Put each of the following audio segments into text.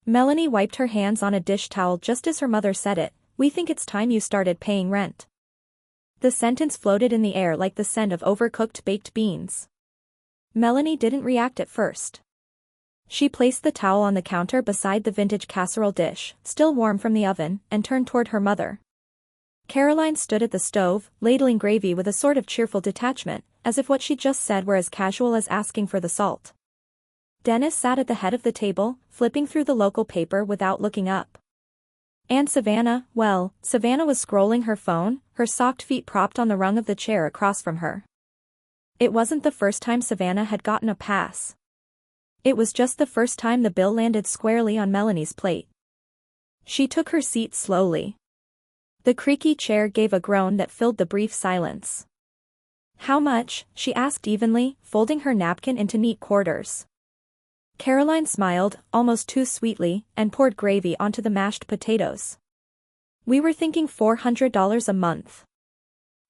Melanie wiped her hands on a dish towel just as her mother said it. "We think it's time you started paying rent." The sentence floated in the air like the scent of overcooked baked beans. Melanie didn't react at first. She placed the towel on the counter beside the vintage casserole dish, still warm from the oven, and turned toward her mother. Caroline stood at the stove, ladling gravy with a sort of cheerful detachment, as if what she'd just said were as casual as asking for the salt. Dennis sat at the head of the table, flipping through the local paper without looking up. And Savannah, well, Savannah was scrolling her phone, her socked feet propped on the rung of the chair across from her. It wasn't the first time Savannah had gotten a pass. It was just the first time the bill landed squarely on Melanie's plate. She took her seat slowly. The creaky chair gave a groan that filled the brief silence. "How much?" she asked evenly, folding her napkin into neat quarters. Caroline smiled, almost too sweetly, and poured gravy onto the mashed potatoes. "We were thinking $400 a month.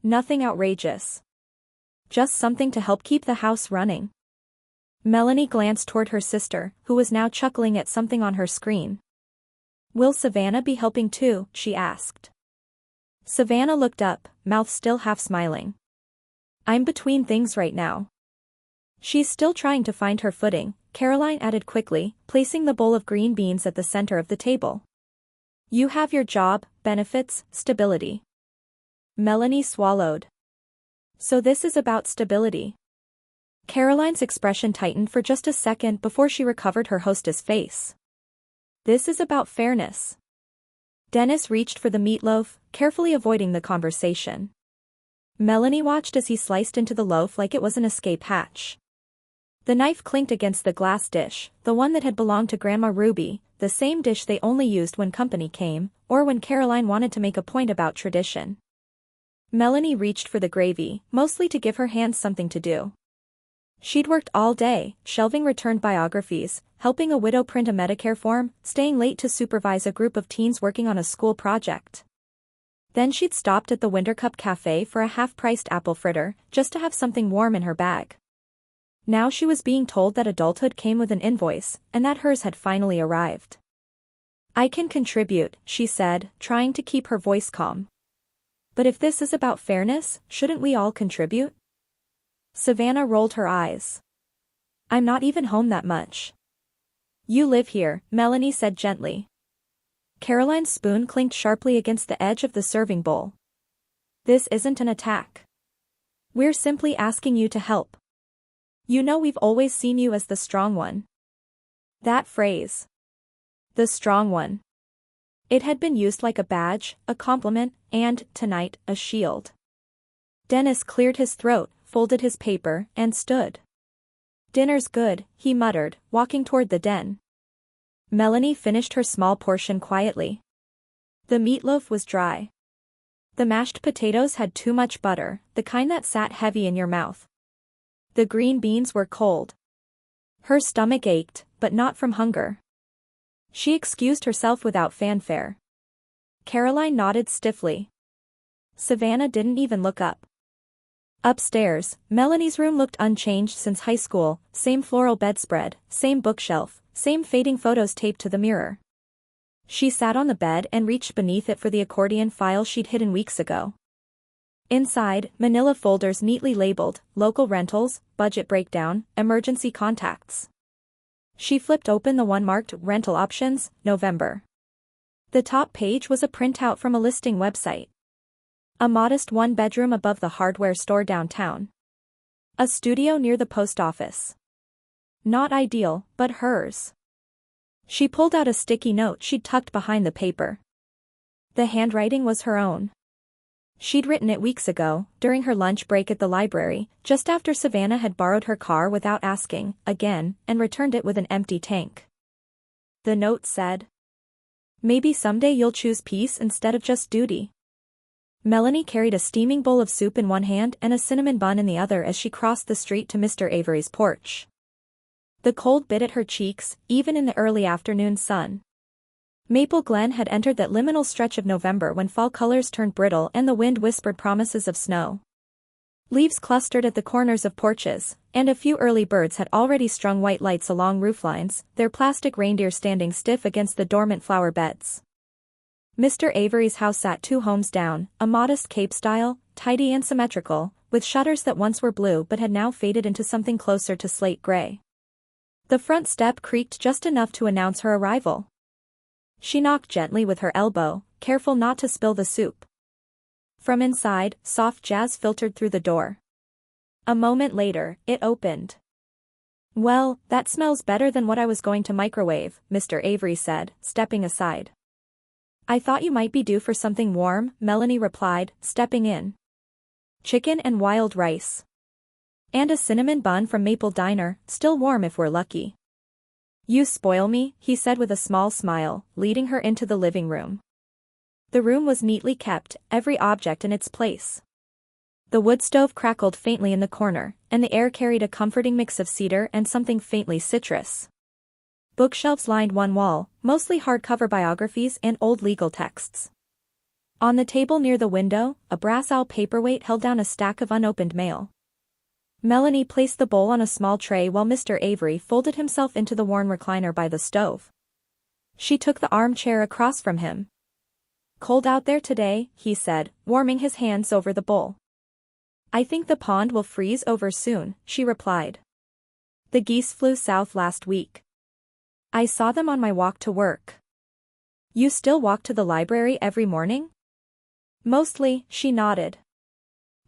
Nothing outrageous. Just something to help keep the house running." Melanie glanced toward her sister, who was now chuckling at something on her screen. "Will Savannah be helping too?" she asked. Savannah looked up, mouth still half smiling. "I'm between things right now." "She's still trying to find her footing," Caroline added quickly, placing the bowl of green beans at the center of the table. "You have your job, benefits, stability." Melanie swallowed. "So this is about stability." Caroline's expression tightened for just a second before she recovered her hostess face. "This is about fairness." Dennis reached for the meatloaf, carefully avoiding the conversation. Melanie watched as he sliced into the loaf like it was an escape hatch. The knife clinked against the glass dish, the one that had belonged to Grandma Ruby, the same dish they only used when company came, or when Caroline wanted to make a point about tradition. Melanie reached for the gravy, mostly to give her hands something to do. She'd worked all day, shelving returned biographies, helping a widow print a Medicare form, staying late to supervise a group of teens working on a school project. Then she'd stopped at the Wintercup Cafe for a half-priced apple fritter, just to have something warm in her bag. Now she was being told that adulthood came with an invoice, and that hers had finally arrived. "I can contribute," she said, trying to keep her voice calm. "But if this is about fairness, shouldn't we all contribute?" Savannah rolled her eyes. "I'm not even home that much." "You live here," Melanie said gently. Caroline's spoon clinked sharply against the edge of the serving bowl. "This isn't an attack. We're simply asking you to help. You know we've always seen you as the strong one." That phrase. The strong one. It had been used like a badge, a compliment, and, tonight, a shield. Dennis cleared his throat, folded his paper, and stood. "Dinner's good," he muttered, walking toward the den. Melanie finished her small portion quietly. The meatloaf was dry. The mashed potatoes had too much butter, the kind that sat heavy in your mouth. The green beans were cold. Her stomach ached, but not from hunger. She excused herself without fanfare. Caroline nodded stiffly. Savannah didn't even look up. Upstairs, Melanie's room looked unchanged since high school, same floral bedspread, same bookshelf, same fading photos taped to the mirror. She sat on the bed and reached beneath it for the accordion file she'd hidden weeks ago. Inside, manila folders neatly labeled, local rentals, budget breakdown, emergency contacts. She flipped open the one marked rental options, November. The top page was a printout from a listing website. A modest one-bedroom above the hardware store downtown. A studio near the post office. Not ideal, but hers. She pulled out a sticky note she'd tucked behind the paper. The handwriting was her own. She'd written it weeks ago, during her lunch break at the library, just after Savannah had borrowed her car without asking, again, and returned it with an empty tank. The note said, "Maybe someday you'll choose peace instead of just duty." Melanie carried a steaming bowl of soup in one hand and a cinnamon bun in the other as she crossed the street to Mr. Avery's porch. The cold bit at her cheeks, even in the early afternoon sun. Maple Glen had entered that liminal stretch of November when fall colors turned brittle and the wind whispered promises of snow. Leaves clustered at the corners of porches, and a few early birds had already strung white lights along rooflines, their plastic reindeer standing stiff against the dormant flower beds. Mr. Avery's house sat 2 homes down, a modest Cape style, tidy and symmetrical, with shutters that once were blue but had now faded into something closer to slate gray. The front step creaked just enough to announce her arrival. She knocked gently with her elbow, careful not to spill the soup. From inside, soft jazz filtered through the door. A moment later, it opened. "Well, that smells better than what I was going to microwave," Mr. Avery said, stepping aside. "I thought you might be due for something warm," Melanie replied, stepping in. "Chicken and wild rice. And a cinnamon bun from Maple Diner, still warm if we're lucky." "You spoil me," he said with a small smile, leading her into the living room. The room was neatly kept, every object in its place. The wood stove crackled faintly in the corner, and the air carried a comforting mix of cedar and something faintly citrus. Bookshelves lined one wall, mostly hardcover biographies and old legal texts. On the table near the window, a brass owl paperweight held down a stack of unopened mail. Melanie placed the bowl on a small tray while Mr. Avery folded himself into the worn recliner by the stove. She took the armchair across from him. "Cold out there today," he said, warming his hands over the bowl. "I think the pond will freeze over soon," she replied. "The geese flew south last week. I saw them on my walk to work." "You still walk to the library every morning?" "Mostly," she nodded.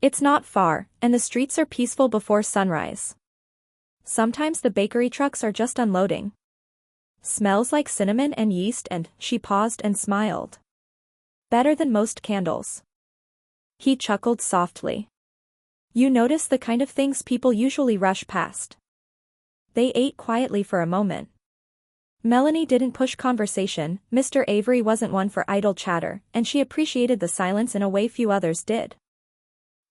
"It's not far, and the streets are peaceful before sunrise. Sometimes the bakery trucks are just unloading. Smells like cinnamon and yeast and," she paused and smiled. "Better than most candles." He chuckled softly. "You notice the kind of things people usually rush past." They ate quietly for a moment. Melanie didn't push conversation, Mr. Avery wasn't one for idle chatter, and she appreciated the silence in a way few others did.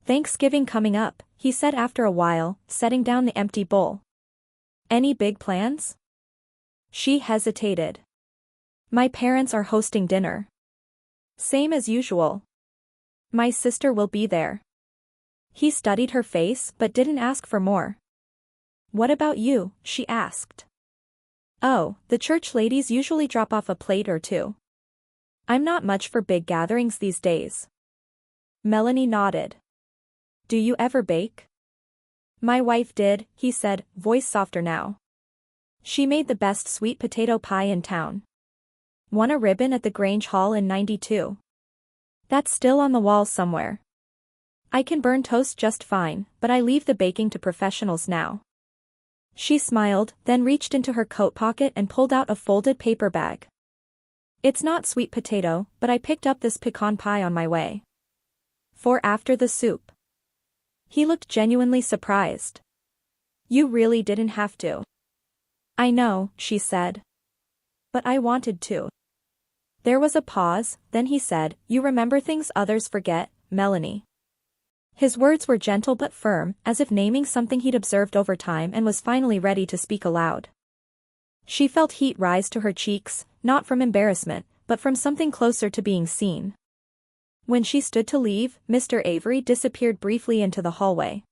"Thanksgiving coming up," he said after a while, setting down the empty bowl. "Any big plans?" She hesitated. "My parents are hosting dinner." "Same as usual. My sister will be there." He studied her face but didn't ask for more. "What about you?" she asked. "Oh, the church ladies usually drop off a plate or two. I'm not much for big gatherings these days." Melanie nodded. "Do you ever bake?" "My wife did," he said, voice softer now. "She made the best sweet potato pie in town. Won a ribbon at the Grange Hall in '92. That's still on the wall somewhere. I can burn toast just fine, but I leave the baking to professionals now." She smiled, then reached into her coat pocket and pulled out a folded paper bag. "It's not sweet potato, but I picked up this pecan pie on my way. For after the soup." He looked genuinely surprised. "You really didn't have to." "I know," she said. "But I wanted to." There was a pause, then he said, "You remember things others forget, Melanie." His words were gentle but firm, as if naming something he'd observed over time and was finally ready to speak aloud. She felt heat rise to her cheeks, not from embarrassment, but from something closer to being seen. When she stood to leave, Mr. Avery disappeared briefly into the hallway.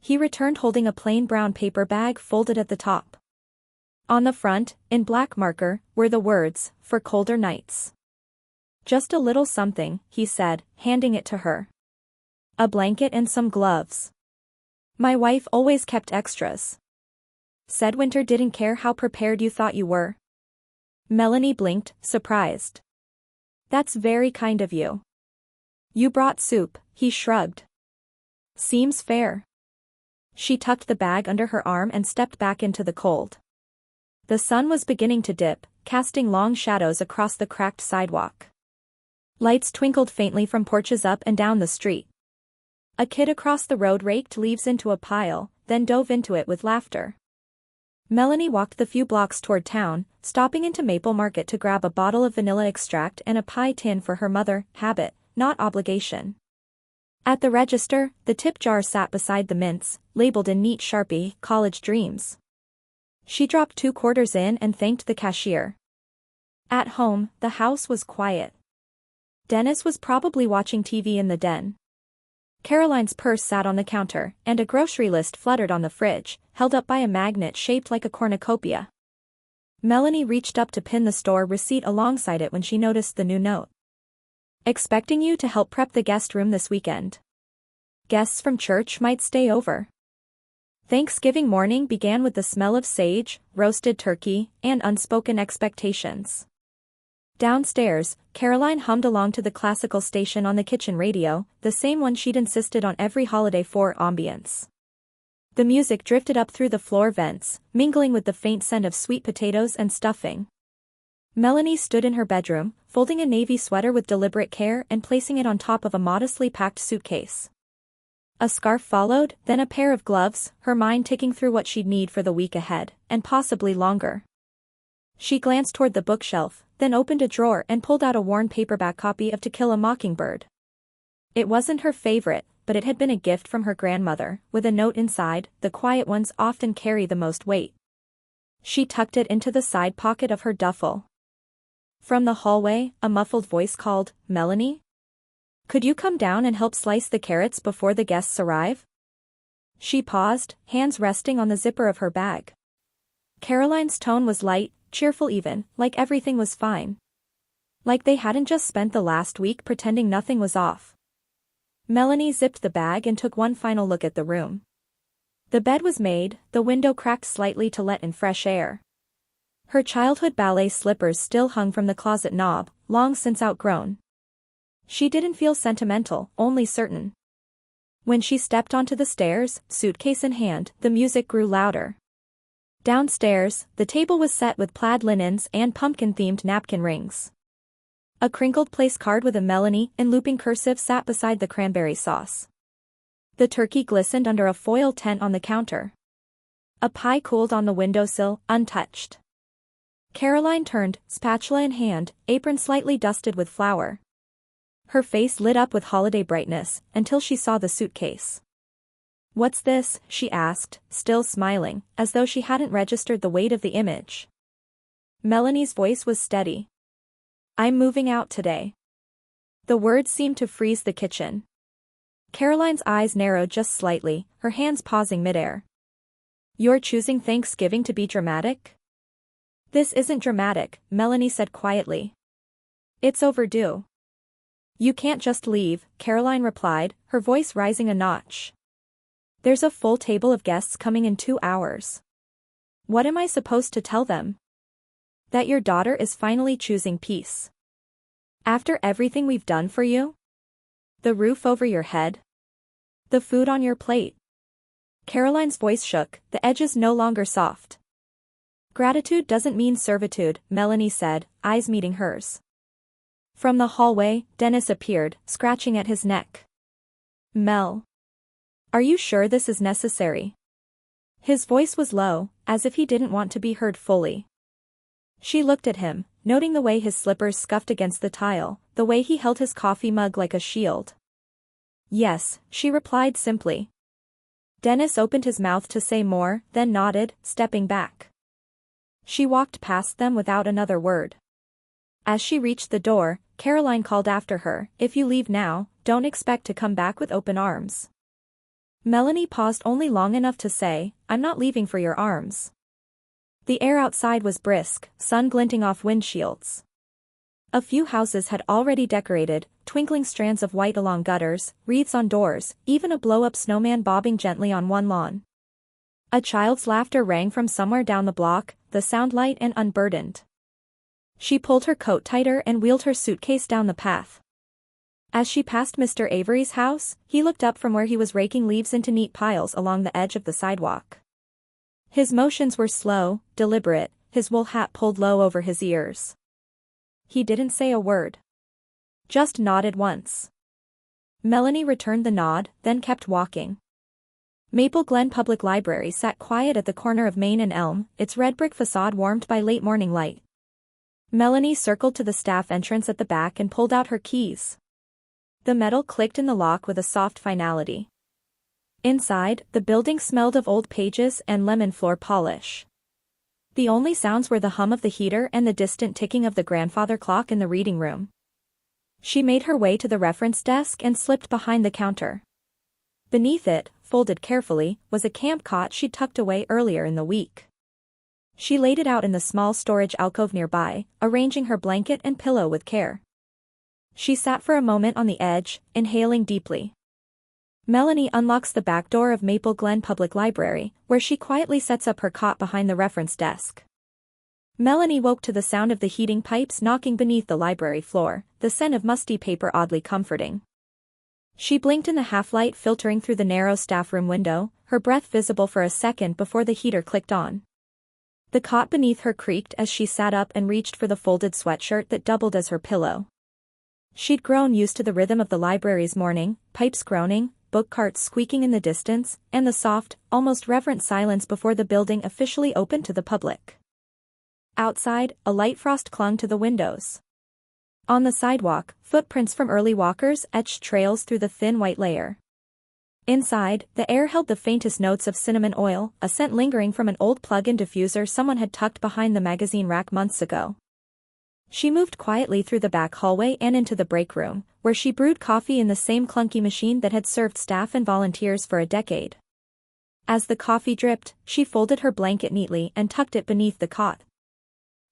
He returned holding a plain brown paper bag folded at the top. On the front, in black marker, were the words, "For colder nights." "Just a little something," he said, handing it to her. "A blanket and some gloves. My wife always kept extras. Said winter didn't care how prepared you thought you were." Melanie blinked, surprised. "That's very kind of you." "You brought soup," he shrugged. "Seems fair." She tucked the bag under her arm and stepped back into the cold. The sun was beginning to dip, casting long shadows across the cracked sidewalk. Lights twinkled faintly from porches up and down the street. A kid across the road raked leaves into a pile, then dove into it with laughter. Melanie walked the few blocks toward town, stopping into Maple Market to grab a bottle of vanilla extract and a pie tin for her mother, habit, not obligation. At the register, the tip jar sat beside the mints, labeled in neat Sharpie, "College Dreams." She dropped 2 quarters in and thanked the cashier. At home, the house was quiet. Dennis was probably watching TV in the den. Caroline's purse sat on the counter, and a grocery list fluttered on the fridge, held up by a magnet shaped like a cornucopia. Melanie reached up to pin the store receipt alongside it when she noticed the new note. Expecting you to help prep the guest room this weekend. Guests from church might stay over. Thanksgiving morning began with the smell of sage, roasted turkey, and unspoken expectations. Downstairs, Caroline hummed along to the classical station on the kitchen radio, the same one she'd insisted on every holiday for ambience. The music drifted up through the floor vents, mingling with the faint scent of sweet potatoes and stuffing. Melanie stood in her bedroom, folding a navy sweater with deliberate care and placing it on top of a modestly packed suitcase. A scarf followed, then a pair of gloves, her mind ticking through what she'd need for the week ahead, and possibly longer. She glanced toward the bookshelf, then opened a drawer and pulled out a worn paperback copy of To Kill a Mockingbird. It wasn't her favorite, but it had been a gift from her grandmother, with a note inside. The quiet ones often carry the most weight. She tucked it into the side pocket of her duffel. From the hallway, a muffled voice called, "Melanie? Could you come down and help slice the carrots before the guests arrive?" She paused, hands resting on the zipper of her bag. Caroline's tone was light, cheerful even, like everything was fine. Like they hadn't just spent the last week pretending nothing was off. Melanie zipped the bag and took one final look at the room. The bed was made, the window cracked slightly to let in fresh air. Her childhood ballet slippers still hung from the closet knob, long since outgrown. She didn't feel sentimental, only certain. When she stepped onto the stairs, suitcase in hand, the music grew louder. Downstairs, the table was set with plaid linens and pumpkin-themed napkin rings. A crinkled place card with a Melanie in looping cursive sat beside the cranberry sauce. The turkey glistened under a foil tent on the counter. A pie cooled on the windowsill, untouched. Caroline turned, spatula in hand, apron slightly dusted with flour. Her face lit up with holiday brightness, until she saw the suitcase. "What's this?" she asked, still smiling, as though she hadn't registered the weight of the image. Melanie's voice was steady. "I'm moving out today." The words seemed to freeze the kitchen. Caroline's eyes narrowed just slightly, her hands pausing midair. "You're choosing Thanksgiving to be dramatic?" "This isn't dramatic," Melanie said quietly. "It's overdue." "You can't just leave," Caroline replied, her voice rising a notch. "There's a full table of guests coming in 2 hours. What am I supposed to tell them? That your daughter is finally choosing peace. After everything we've done for you? The roof over your head? The food on your plate?" Caroline's voice shook, the edges no longer soft. "Gratitude doesn't mean servitude," Melanie said, eyes meeting hers. From the hallway, Dennis appeared, scratching at his neck. "Mel. Are you sure this is necessary?" His voice was low, as if he didn't want to be heard fully. She looked at him, noting the way his slippers scuffed against the tile, the way he held his coffee mug like a shield. "Yes," she replied simply. Dennis opened his mouth to say more, then nodded, stepping back. She walked past them without another word. As she reached the door, Caroline called after her, "If you leave now, don't expect to come back with open arms." Melanie paused only long enough to say, "I'm not leaving for your arms." The air outside was brisk, sun glinting off windshields. A few houses had already decorated, twinkling strands of white along gutters, wreaths on doors, even a blow-up snowman bobbing gently on one lawn. A child's laughter rang from somewhere down the block, the sound light and unburdened. She pulled her coat tighter and wheeled her suitcase down the path. As she passed Mr. Avery's house, he looked up from where he was raking leaves into neat piles along the edge of the sidewalk. His motions were slow, deliberate, his wool hat pulled low over his ears. He didn't say a word. Just nodded once. Melanie returned the nod, then kept walking. Maple Glen Public Library sat quiet at the corner of Main and Elm, its red brick facade warmed by late morning light. Melanie circled to the staff entrance at the back and pulled out her keys. The metal clicked in the lock with a soft finality. Inside, the building smelled of old pages and lemon floor polish. The only sounds were the hum of the heater and the distant ticking of the grandfather clock in the reading room. She made her way to the reference desk and slipped behind the counter. Beneath it, folded carefully, was a camp cot she'd tucked away earlier in the week. She laid it out in the small storage alcove nearby, arranging her blanket and pillow with care. She sat for a moment on the edge, inhaling deeply. Melanie unlocks the back door of Maple Glen Public Library, where she quietly sets up her cot behind the reference desk. Melanie woke to the sound of the heating pipes knocking beneath the library floor, the scent of musty paper oddly comforting. She blinked in the half-light filtering through the narrow staff room window, her breath visible for a second before the heater clicked on. The cot beneath her creaked as she sat up and reached for the folded sweatshirt that doubled as her pillow. She'd grown used to the rhythm of the library's morning, pipes groaning, book carts squeaking in the distance, and the soft, almost reverent silence before the building officially opened to the public. Outside, a light frost clung to the windows. On the sidewalk, footprints from early walkers etched trails through the thin white layer. Inside, the air held the faintest notes of cinnamon oil, a scent lingering from an old plug-in diffuser someone had tucked behind the magazine rack months ago. She moved quietly through the back hallway and into the break room, where she brewed coffee in the same clunky machine that had served staff and volunteers for a decade. As the coffee dripped, she folded her blanket neatly and tucked it beneath the cot.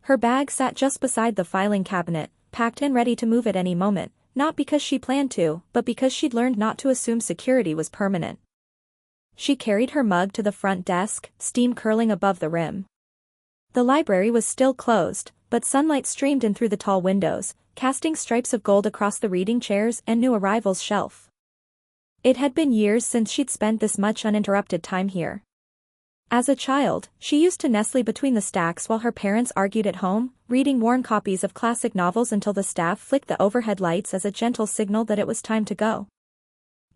Her bag sat just beside the filing cabinet, packed and ready to move at any moment, not because she planned to, but because she'd learned not to assume security was permanent. She carried her mug to the front desk, steam curling above the rim. The library was still closed, but sunlight streamed in through the tall windows, casting stripes of gold across the reading chairs and new arrivals' shelf. It had been years since she'd spent this much uninterrupted time here. As a child, she used to nestle between the stacks while her parents argued at home, reading worn copies of classic novels until the staff flicked the overhead lights as a gentle signal that it was time to go.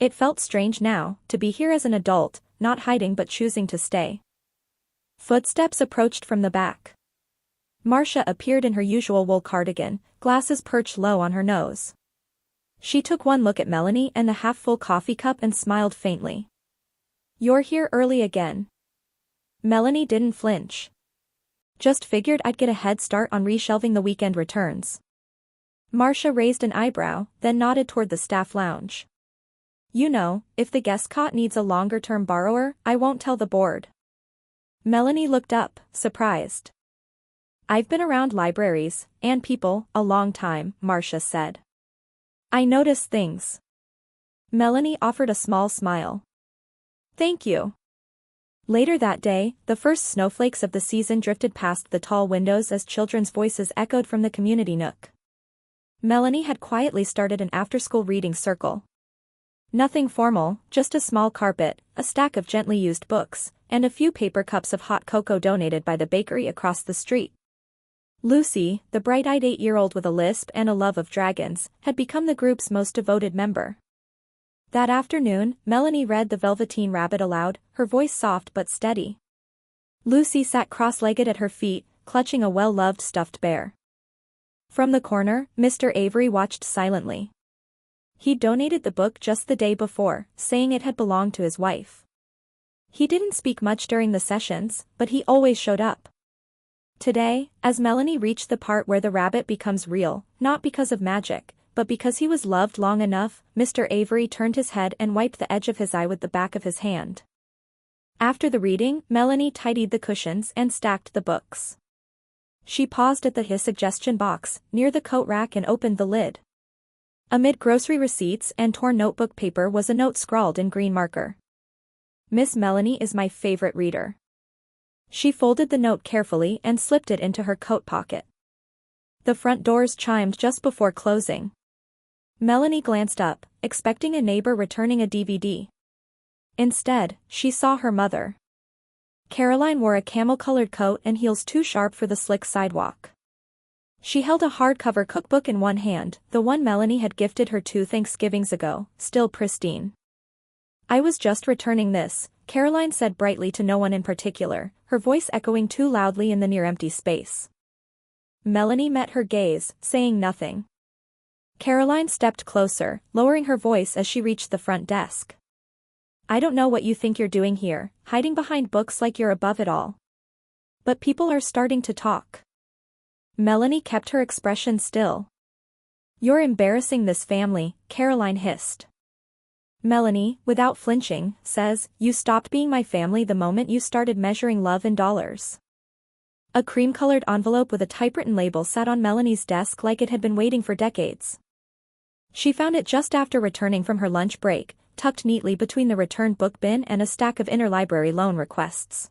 It felt strange now, to be here as an adult, not hiding but choosing to stay. Footsteps approached from the back. Marcia appeared in her usual wool cardigan, glasses perched low on her nose. She took one look at Melanie and the half-full coffee cup and smiled faintly. "You're here early again." Melanie didn't flinch. "Just figured I'd get a head start on reshelving the weekend returns." Marcia raised an eyebrow, then nodded toward the staff lounge. "You know, if the guest cot needs a longer-term borrower, I won't tell the board." Melanie looked up, surprised. "I've been around libraries, and people, a long time," Marcia said. "I notice things." Melanie offered a small smile. "Thank you." Later that day, the first snowflakes of the season drifted past the tall windows as children's voices echoed from the community nook. Melanie had quietly started an after-school reading circle. Nothing formal, just a small carpet, a stack of gently used books, and a few paper cups of hot cocoa donated by the bakery across the street. Lucy, the bright-eyed 8-year-old with a lisp and a love of dragons, had become the group's most devoted member. That afternoon, Melanie read The Velveteen Rabbit aloud, her voice soft but steady. Lucy sat cross-legged at her feet, clutching a well-loved stuffed bear. From the corner, Mr. Avery watched silently. He'd donated the book just the day before, saying it had belonged to his wife. He didn't speak much during the sessions, but he always showed up. Today, as Melanie reached the part where the rabbit becomes real, not because of magic, but because he was loved long enough, Mr. Avery turned his head and wiped the edge of his eye with the back of his hand. After the reading, Melanie tidied the cushions and stacked the books. She paused at his suggestion box, near the coat rack and opened the lid. Amid grocery receipts and torn notebook paper was a note scrawled in green marker. "Miss Melanie is my favorite reader." She folded the note carefully and slipped it into her coat pocket. The front doors chimed just before closing. Melanie glanced up, expecting a neighbor returning a DVD. Instead, she saw her mother. Caroline wore a camel-colored coat and heels too sharp for the slick sidewalk. She held a hardcover cookbook in one hand, the one Melanie had gifted her 2 Thanksgivings ago, still pristine. "I was just returning this," Caroline said brightly to no one in particular, her voice echoing too loudly in the near-empty space. Melanie met her gaze, saying nothing. Caroline stepped closer, lowering her voice as she reached the front desk. "I don't know what you think you're doing here, hiding behind books like you're above it all. But people are starting to talk." Melanie kept her expression still. "You're embarrassing this family," Caroline hissed. Melanie, without flinching, says, "You stopped being my family the moment you started measuring love in dollars." A cream-colored envelope with a typewritten label sat on Melanie's desk like it had been waiting for decades. She found it just after returning from her lunch break, tucked neatly between the returned book bin and a stack of interlibrary loan requests.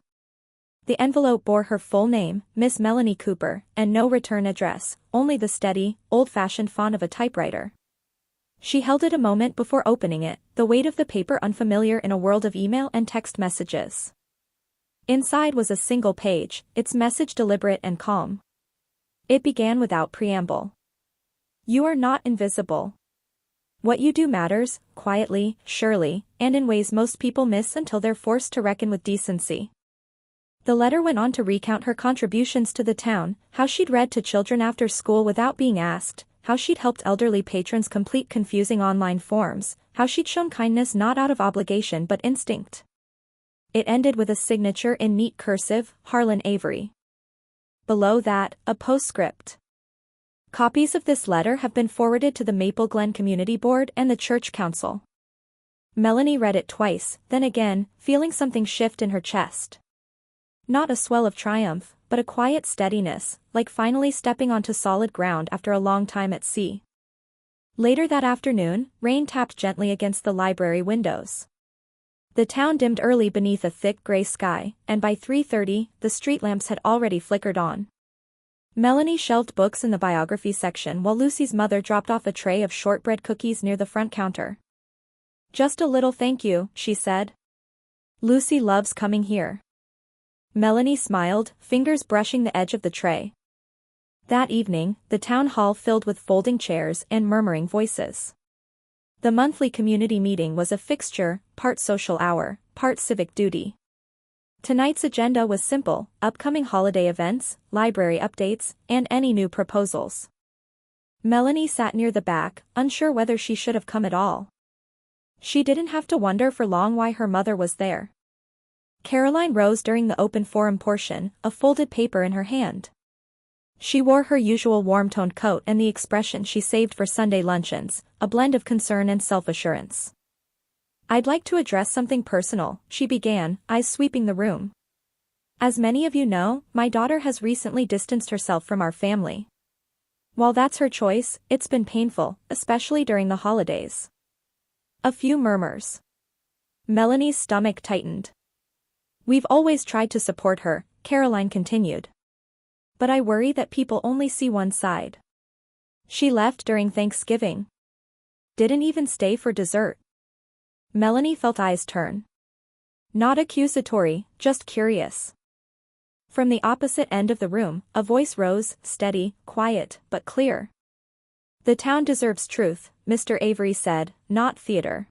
The envelope bore her full name, Miss Melanie Cooper, and no return address, only the steady, old-fashioned font of a typewriter. She held it a moment before opening it, the weight of the paper unfamiliar in a world of email and text messages. Inside was a single page, its message deliberate and calm. It began without preamble. "You are not invisible. What you do matters, quietly, surely, and in ways most people miss until they're forced to reckon with decency." The letter went on to recount her contributions to the town, how she'd read to children after school without being asked, how she'd helped elderly patrons complete confusing online forms, how she'd shown kindness not out of obligation but instinct. It ended with a signature in neat cursive, Harlan Avery. Below that, a postscript. Copies of this letter have been forwarded to the Maple Glen Community Board and the Church Council. Melanie read it twice, then again, feeling something shift in her chest. Not a swell of triumph, but a quiet steadiness, like finally stepping onto solid ground after a long time at sea. Later that afternoon, rain tapped gently against the library windows. The town dimmed early beneath a thick gray sky, and by 3:30, the street lamps had already flickered on. Melanie shelved books in the biography section while Lucy's mother dropped off a tray of shortbread cookies near the front counter. "Just a little thank you," she said. "Lucy loves coming here." Melanie smiled, fingers brushing the edge of the tray. That evening, the town hall filled with folding chairs and murmuring voices. The monthly community meeting was a fixture, part social hour, part civic duty. Tonight's agenda was simple: upcoming holiday events, library updates, and any new proposals. Melanie sat near the back, unsure whether she should have come at all. She didn't have to wonder for long why her mother was there. Caroline rose during the open forum portion, a folded paper in her hand. She wore her usual warm-toned coat and the expression she saved for Sunday luncheons, a blend of concern and self-assurance. "I'd like to address something personal," she began, eyes sweeping the room. "As many of you know, my daughter has recently distanced herself from our family. While that's her choice, it's been painful, especially during the holidays." A few murmurs. Melanie's stomach tightened. "We've always tried to support her," Caroline continued. "But I worry that people only see one side. She left during Thanksgiving. Didn't even stay for dessert." Melanie felt eyes turn. Not accusatory, just curious. From the opposite end of the room, a voice rose, steady, quiet, but clear. "The town deserves truth," Mr. Avery said, "not theater."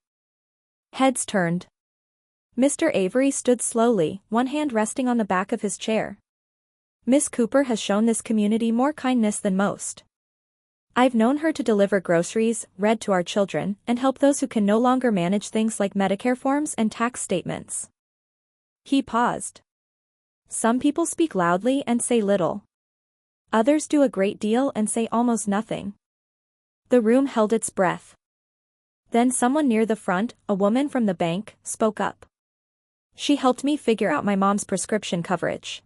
Heads turned. Mr. Avery stood slowly, one hand resting on the back of his chair. "Miss Cooper has shown this community more kindness than most. I've known her to deliver groceries, read to our children, and help those who can no longer manage things like Medicare forms and tax statements." He paused. "Some people speak loudly and say little. Others do a great deal and say almost nothing." The room held its breath. Then someone near the front, a woman from the bank, spoke up. "She helped me figure out my mom's prescription coverage.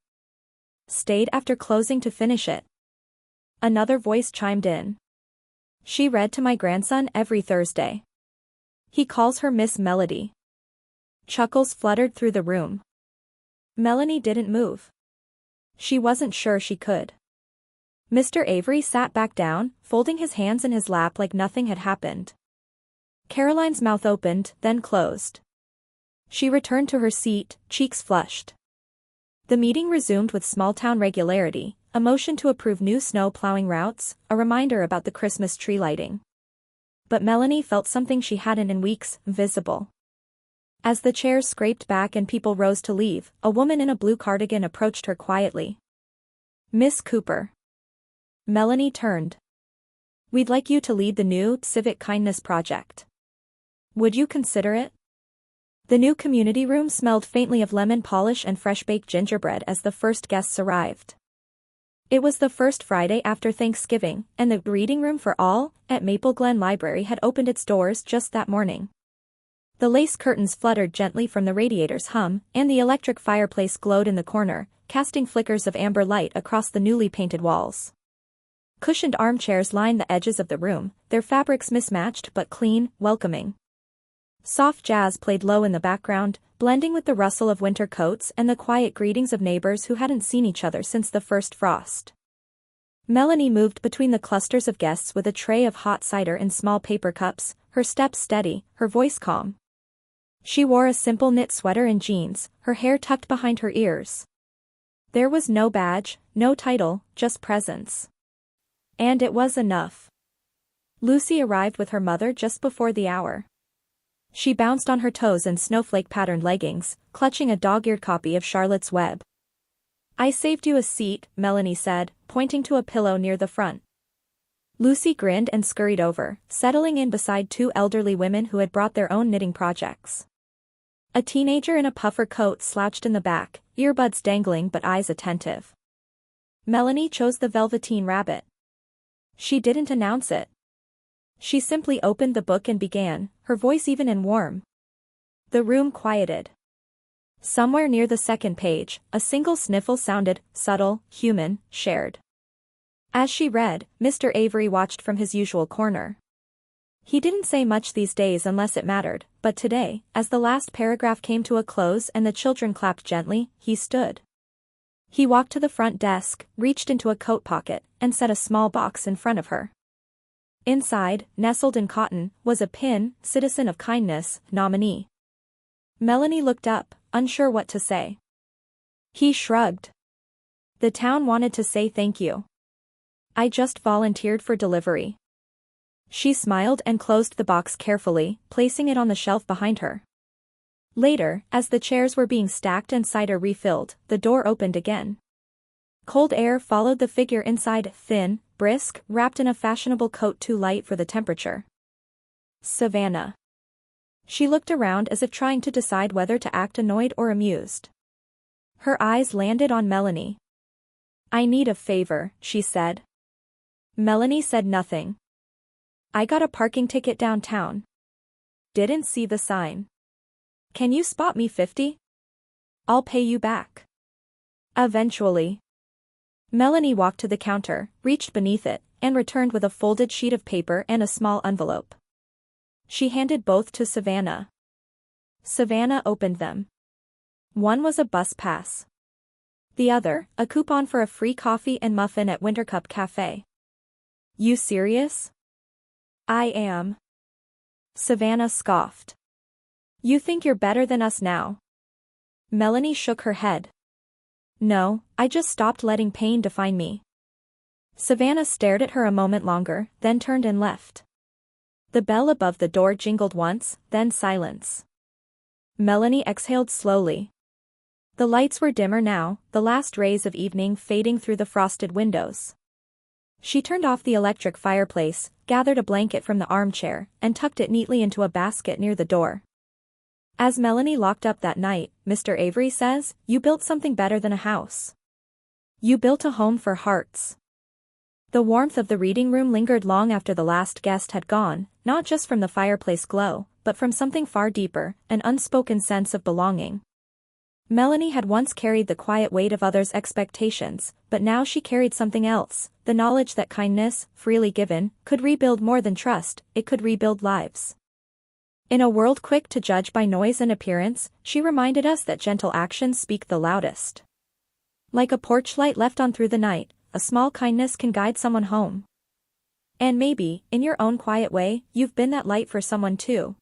Stayed after closing to finish it." Another voice chimed in. "She read to my grandson every Thursday. He calls her Miss Melody." Chuckles fluttered through the room. Melanie didn't move. She wasn't sure she could. Mr. Avery sat back down, folding his hands in his lap like nothing had happened. Caroline's mouth opened, then closed. She returned to her seat, cheeks flushed. The meeting resumed with small-town regularity, a motion to approve new snow plowing routes, a reminder about the Christmas tree lighting. But Melanie felt something she hadn't in weeks, visible. As the chairs scraped back and people rose to leave, a woman in a blue cardigan approached her quietly. "Miss Cooper." Melanie turned. "We'd like you to lead the new Civic Kindness Project. Would you consider it?" The new community room smelled faintly of lemon polish and fresh-baked gingerbread as the first guests arrived. It was the first Friday after Thanksgiving, and the Reading Room for All at Maple Glen Library had opened its doors just that morning. The lace curtains fluttered gently from the radiator's hum, and the electric fireplace glowed in the corner, casting flickers of amber light across the newly painted walls. Cushioned armchairs lined the edges of the room, their fabrics mismatched but clean, welcoming. Soft jazz played low in the background, blending with the rustle of winter coats and the quiet greetings of neighbors who hadn't seen each other since the first frost. Melanie moved between the clusters of guests with a tray of hot cider in small paper cups, her steps steady, her voice calm. She wore a simple knit sweater and jeans, her hair tucked behind her ears. There was no badge, no title, just presence. And it was enough. Lucy arrived with her mother just before the hour. She bounced on her toes in snowflake-patterned leggings, clutching a dog-eared copy of Charlotte's Web. "I saved you a seat," Melanie said, pointing to a pillow near the front. Lucy grinned and scurried over, settling in beside two elderly women who had brought their own knitting projects. A teenager in a puffer coat slouched in the back, earbuds dangling but eyes attentive. Melanie chose the velveteen rabbit. She didn't announce it. She simply opened the book and began, her voice even and warm. The room quieted. Somewhere near the second page, a single sniffle sounded, subtle, human, shared. As she read, Mr. Avery watched from his usual corner. He didn't say much these days unless it mattered, but today, as the last paragraph came to a close and the children clapped gently, he stood. He walked to the front desk, reached into a coat pocket, and set a small box in front of her. Inside, nestled in cotton, was a pin, Citizen of Kindness, nominee. Melanie looked up, unsure what to say. He shrugged. "The town wanted to say thank you. I just volunteered for delivery." She smiled and closed the box carefully, placing it on the shelf behind her. Later, as the chairs were being stacked and cider refilled, the door opened again. Cold air followed the figure inside, thin, brisk, wrapped in a fashionable coat too light for the temperature. Savannah. She looked around as if trying to decide whether to act annoyed or amused. Her eyes landed on Melanie. "I need a favor," she said. Melanie said nothing. "I got a parking ticket downtown. Didn't see the sign. Can you spot me 50? I'll pay you back. Eventually." Melanie walked to the counter, reached beneath it, and returned with a folded sheet of paper and a small envelope. She handed both to Savannah. Savannah opened them. One was a bus pass. The other, a coupon for a free coffee and muffin at Wintercup Cafe. "You serious?" "I am." Savannah scoffed. "You think you're better than us now?" Melanie shook her head. "No, I just stopped letting pain define me." Savannah stared at her a moment longer, then turned and left. The bell above the door jingled once, then silence. Melanie exhaled slowly. The lights were dimmer now, the last rays of evening fading through the frosted windows. She turned off the electric fireplace, gathered a blanket from the armchair, and tucked it neatly into a basket near the door. As Melanie locked up that night, "Mr. Avery says, you built something better than a house. You built a home for hearts." The warmth of the reading room lingered long after the last guest had gone, not just from the fireplace glow, but from something far deeper, an unspoken sense of belonging. Melanie had once carried the quiet weight of others' expectations, but now she carried something else, the knowledge that kindness, freely given, could rebuild more than trust, it could rebuild lives. In a world quick to judge by noise and appearance, she reminded us that gentle actions speak the loudest. Like a porch light left on through the night, a small kindness can guide someone home. And maybe, in your own quiet way, you've been that light for someone too.